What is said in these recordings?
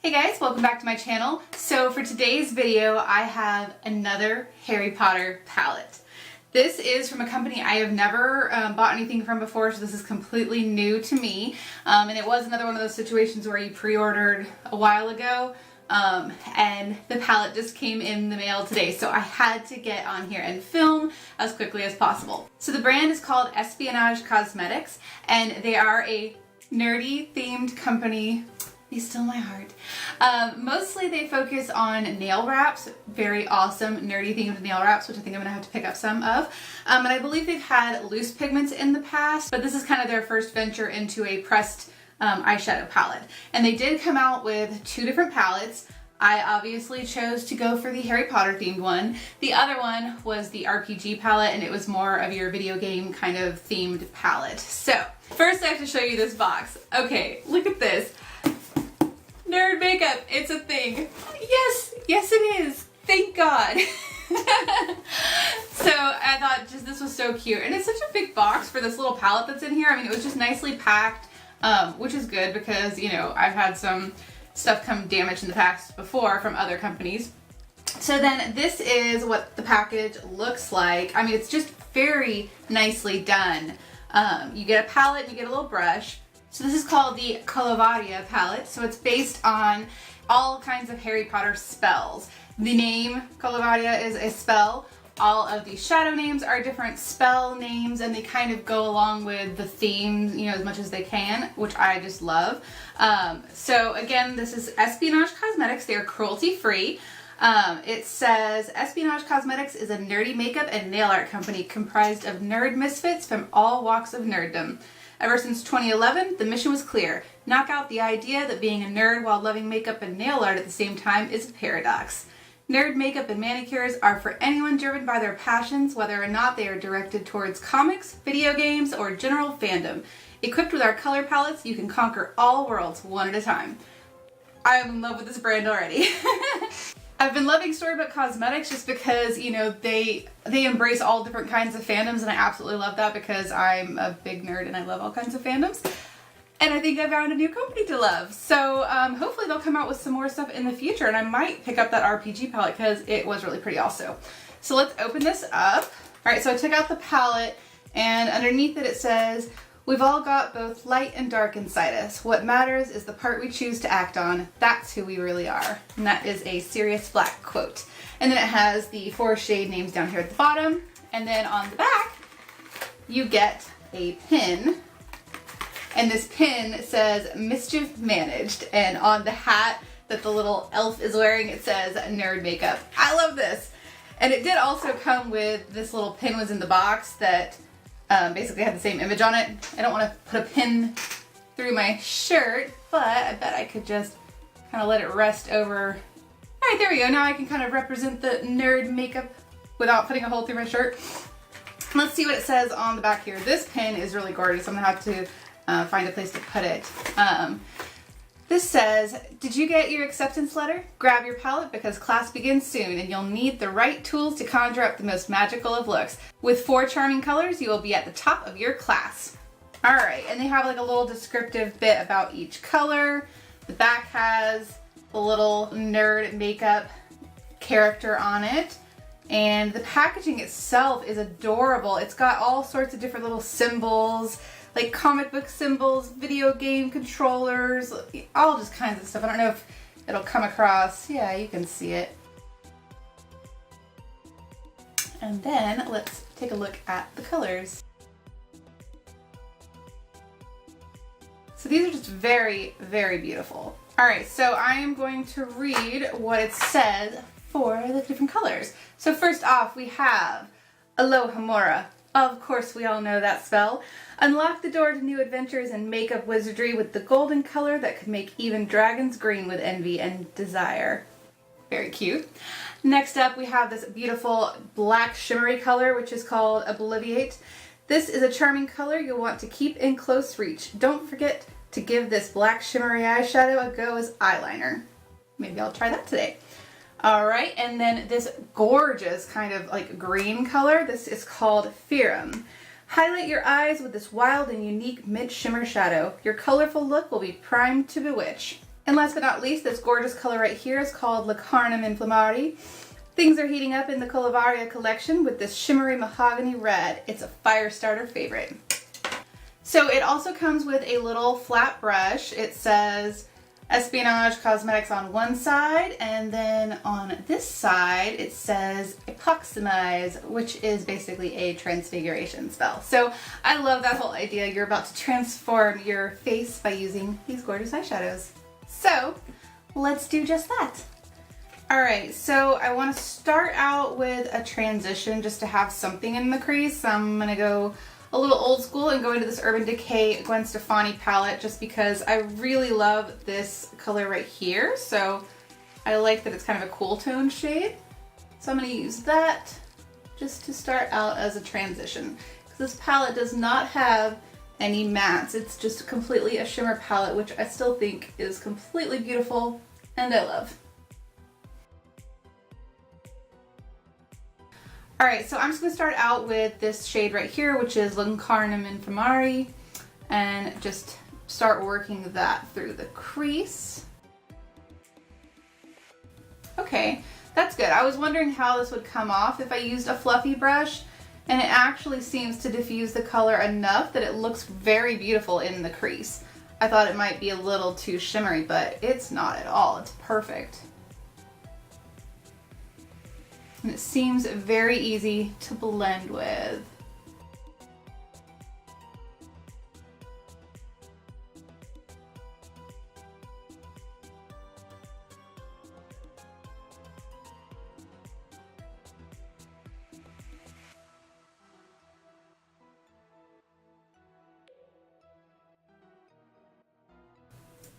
Hey guys, welcome back to my channel. So for today's video, I have another Harry Potter palette. This is from a company I have never bought anything from before, so this is completely new to me. And it was another one of those situations where you pre-ordered a while ago, and the palette just came in the mail today, so I had to get on here and film as quickly as possible. So the brand is called Espionage Cosmetics, and they are a nerdy themed company. Be still my heart. Mostly they focus on nail wraps, very awesome nerdy themed nail wraps, which I think I'm gonna have to pick up some of. And I believe they've had loose pigments in the past, but this is kind of their first venture into a pressed eyeshadow palette. And they did come out with two different palettes. I obviously chose to go for the Harry Potter themed one. The other one was the RPG palette, and it was more of your video game kind of themed palette. So first I have to show you this box. Okay, look at this. Nerd makeup, it's a thing. Yes it is. Thank God. So I thought just this was so cute, and it's such a big box for this little palette that's in here. I mean, it was just nicely packed, which is good because, you know, I've had some stuff come damaged in the past before from other companies. So then this is what the package looks like. I mean, it's just very nicely done. You get a palette, you get a little brush. So this is called the Colovaria palette. So it's based on all kinds of Harry Potter spells. The name Colovaria is a spell. All of the shadow names are different spell names, and they kind of go along with the theme, you know, as much as they can, which I just love. So again, this is Espionage Cosmetics. They are cruelty free. It says Espionage Cosmetics is a nerdy makeup and nail art company comprised of nerd misfits from all walks of nerddom. Ever since 2011, the mission was clear. Knock out the idea that being a nerd while loving makeup and nail art at the same time is a paradox. Nerd makeup and manicures are for anyone driven by their passions, whether or not they are directed towards comics, video games, or general fandom. Equipped with our color palettes, you can conquer all worlds one at a time. I am in love with this brand already. I've been loving Storybook Cosmetics just because, you know, they embrace all different kinds of fandoms, and I absolutely love that because I'm a big nerd and I love all kinds of fandoms. And I think I found a new company to love. So hopefully they'll come out with some more stuff in the future, and I might pick up that RPG palette because it was really pretty also. So let's open this up. All right, so I took out the palette, and underneath it says, "We've all got both light and dark inside us. What matters is the part we choose to act on. That's who we really are." And that is a Sirius Black quote. And then it has the 4 shade names down here at the bottom. And then on the back, you get a pin. And this pin says "Mischief Managed." And on the hat that the little elf is wearing, it says "Nerd Makeup." I love this. And it did also come with this little pin was in the box that basically had the same image on it. I don't want to put a pin through my shirt, but I bet I could just kind of let it rest over. All right, there we go. Now I can kind of represent the nerd makeup without putting a hole through my shirt. Let's see what it says on the back here. This pin is really gorgeous. I'm gonna have to find a place to put it. This says, "Did you get your acceptance letter? Grab your palette because class begins soon and you'll need the right tools to conjure up the most magical of looks. With 4 charming colors, you will be at the top of your class." All right, and they have like a little descriptive bit about each color. The back has a little nerd makeup character on it. And the packaging itself is adorable. It's got all sorts of different little symbols, like comic book symbols, video game controllers, all just kinds of stuff. I don't know if it'll come across. Yeah, you can see it. And then let's take a look at the colors. So these are just very, very beautiful. All right, so I am going to read what it says for the different colors. So first off, we have Alohomora. Of course, we all know that spell. Unlock the door to new adventures and makeup wizardry with the golden color that could make even dragons green with envy and desire. Very cute. Next up, we have this beautiful black shimmery color, which is called Obliviate. This is a charming color you'll want to keep in close reach. Don't forget to give this black shimmery eyeshadow a go as eyeliner. Maybe I'll try that today. All right, and then this gorgeous kind of like green color, this is called Fearum. Highlight your eyes with this wild and unique mint shimmer shadow. Your colorful look will be primed to bewitch. And last but not least, this gorgeous color right here is called Lacarnum Inflammari. Things are heating up in the Colovaria collection with this shimmery mahogany red. It's a fire starter favorite. So it also comes with a little flat brush. It says Espionage Cosmetics on one side, and then on this side it says Epoximize, which is basically a transfiguration spell. So I love that whole idea. You're about to transform your face by using these gorgeous eyeshadows. So let's do just that. Alright, so I want to start out with a transition just to have something in the crease. I'm going to go a little old school and go into this Urban Decay Gwen Stefani palette just because I really love this color right here. So I like that it's kind of a cool tone shade. So I'm going to use that just to start out as a transition. Because this palette does not have any mattes. It's just completely a shimmer palette, which I still think is completely beautiful and I love. Alright, so I'm just going to start out with this shade right here, which is Lacarnum Inflammari, and just start working that through the crease. Okay, that's good. I was wondering how this would come off if I used a fluffy brush, and it actually seems to diffuse the color enough that it looks very beautiful in the crease. I thought it might be a little too shimmery, but it's not at all. It's perfect. And it seems very easy to blend with.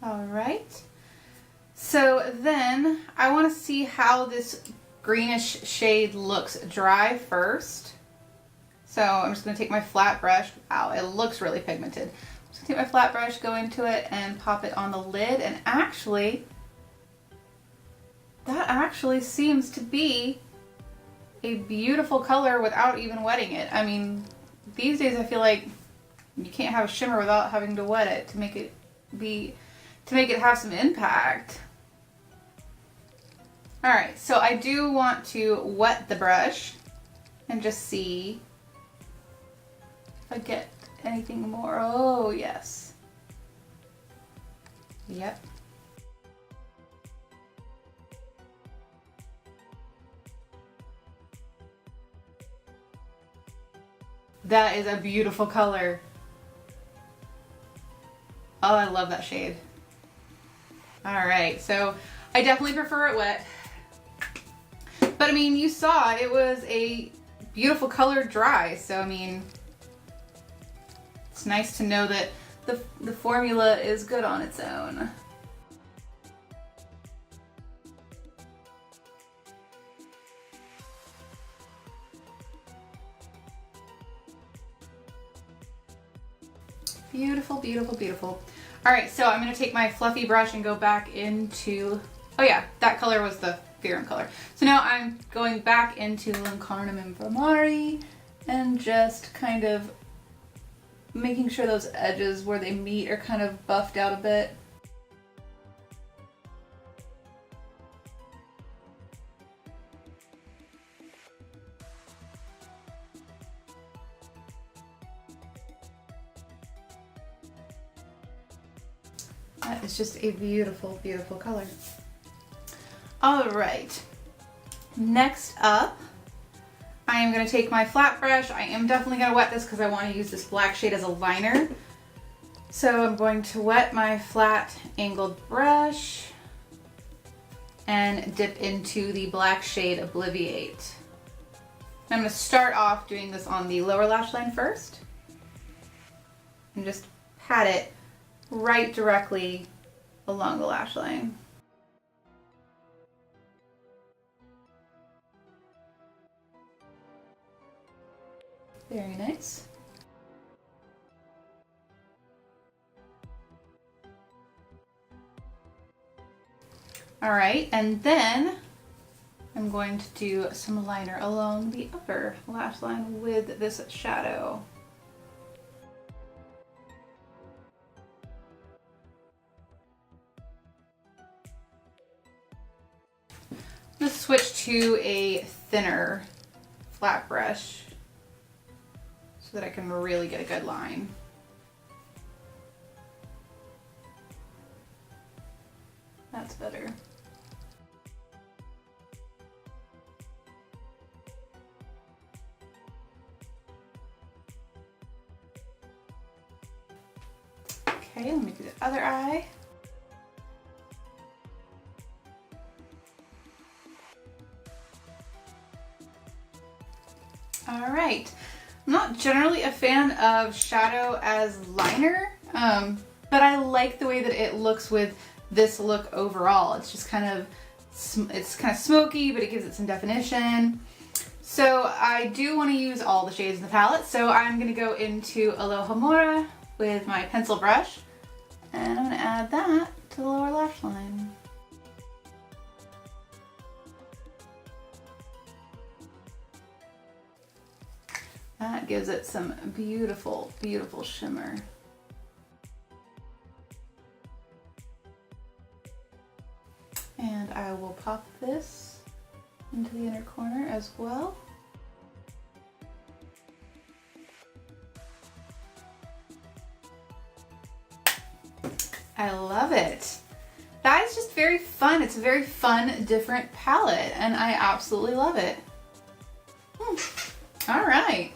All right. So then I want to see how this greenish shade looks dry first. So I'm just going to take my flat brush. Wow, it looks really pigmented. I'm just going to take my flat brush, go into it, and pop it on the lid. And actually, that actually seems to be a beautiful color without even wetting it. I mean, these days I feel like you can't have a shimmer without having to wet it to make it have some impact. Alright, so I do want to wet the brush and just see if I get anything more. Oh, yes. Yep. That is a beautiful color. Oh, I love that shade. Alright, so I definitely prefer it wet. But I mean, you saw it was a beautiful color dry, so I mean, it's nice to know that the formula is good on its own. Beautiful, beautiful, beautiful. Alright, so I'm going to take my fluffy brush and go back into, oh yeah, that color was the Theorem color. So now I'm going back into Lacarnum Inflammari and just kind of making sure those edges where they meet are kind of buffed out a bit. That is just a beautiful, beautiful color. All right, next up, I am going to take my flat brush. I am definitely going to wet this because I want to use this black shade as a liner. So I'm going to wet my flat angled brush and dip into the black shade Obliviate. I'm going to start off doing this on the lower lash line first and just pat it right directly along the lash line. Very nice. All right, and then I'm going to do some liner along the upper lash line with this shadow. Let's switch to a thinner flat brush so that I can really get a good line. That's better. Okay, let me do the other eye. All right. I'm not generally a fan of shadow as liner, but I like the way that it looks with this look overall. It's just kind of smoky, but it gives it some definition. So I do want to use all the shades in the palette, so I'm going to go into Aloha Mora with my pencil brush, and I'm going to add that to the lower lash line. That gives it some beautiful, beautiful shimmer. And I will pop this into the inner corner as well. I love it. That is just very fun. It's a very fun, different palette, and I absolutely love it. All right.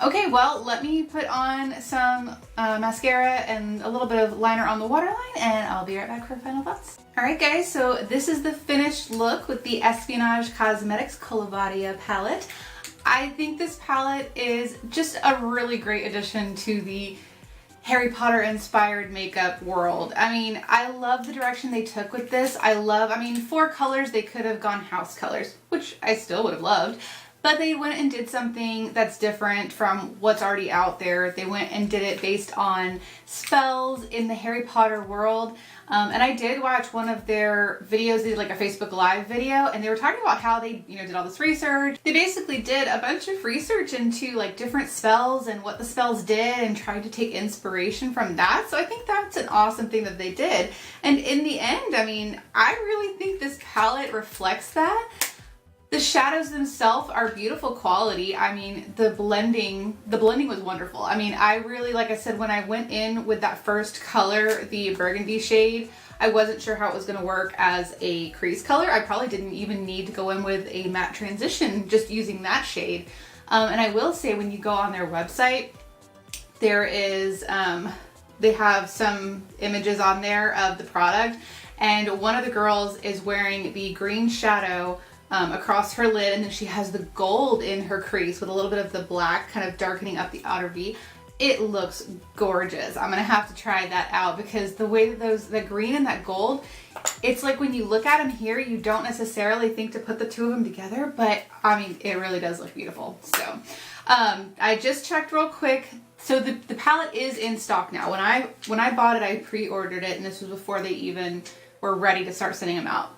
Okay, well, let me put on some mascara and a little bit of liner on the waterline, and I'll be right back for final thoughts. All right, guys, so this is the finished look with the Espionage Cosmetics Colovaria palette. I think this palette is just a really great addition to the Harry Potter inspired makeup world. I mean, I love the direction they took with this. I mean, for colors, they could have gone house colors, which I still would have loved. But they went and did something that's different from what's already out there. They went and did it based on spells in the Harry Potter world. And I did watch one of their videos. They did like a Facebook Live video, and they were talking about how they, did all this research. They basically did a bunch of research into like different spells and what the spells did and tried to take inspiration from that. So I think that's an awesome thing that they did. And in the end, I mean, I really think this palette reflects that. The shadows themselves are beautiful quality. I mean, the blending was wonderful. I mean, I really, like I said, when I went in with that first color, the burgundy shade, I wasn't sure how it was gonna work as a crease color. I probably didn't even need to go in with a matte transition, just using that shade. And I will say, when you go on their website, there is, they have some images on there of the product, and one of the girls is wearing the green shadow across her lid, and then she has the gold in her crease with a little bit of the black kind of darkening up the outer V. It looks gorgeous. I'm gonna have to try that out, because the way that the green and that gold, it's like when you look at them here, you don't necessarily think to put the two of them together, but I mean, it really does look beautiful. So I just checked real quick. So the palette is in stock now. When I bought it, I pre-ordered it, and this was before they even were ready to start sending them out.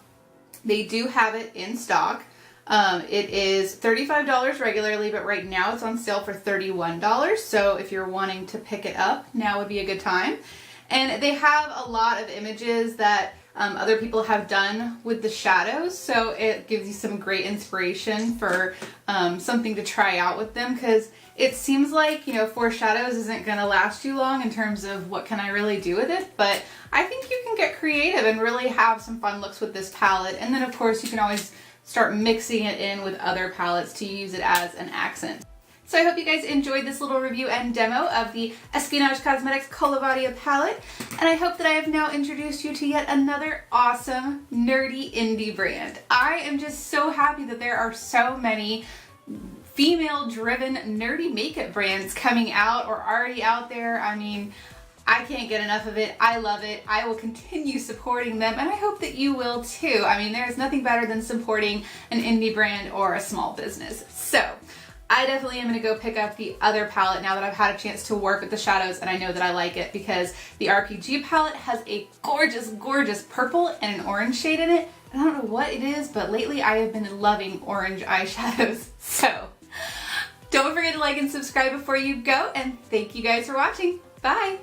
They do have it in stock. It is $35 regularly, but right now it's on sale for $31. So if you're wanting to pick it up, now would be a good time. And they have a lot of images that other people have done with the shadows. So it gives you some great inspiration for something to try out with them, because it seems like, 4 shadows isn't going to last too long in terms of what can I really do with it. But I think you can get creative and really have some fun looks with this palette. And then of course you can always start mixing it in with other palettes to use it as an accent. So I hope you guys enjoyed this little review and demo of the Espionage Cosmetics Colovaria palette. And I hope that I have now introduced you to yet another awesome, nerdy indie brand. I am just so happy that there are so many female-driven nerdy makeup brands coming out or already out there. I mean, I can't get enough of it. I love it. I will continue supporting them, and I hope that you will too. I mean, there's nothing better than supporting an indie brand or a small business. So I definitely am going to go pick up the other palette now that I've had a chance to work with the shadows, and I know that I like it, because the RPG palette has a gorgeous, gorgeous purple and an orange shade in it. And I don't know what it is, but lately I have been loving orange eyeshadows. So don't forget to like and subscribe before you go, and thank you guys for watching. Bye!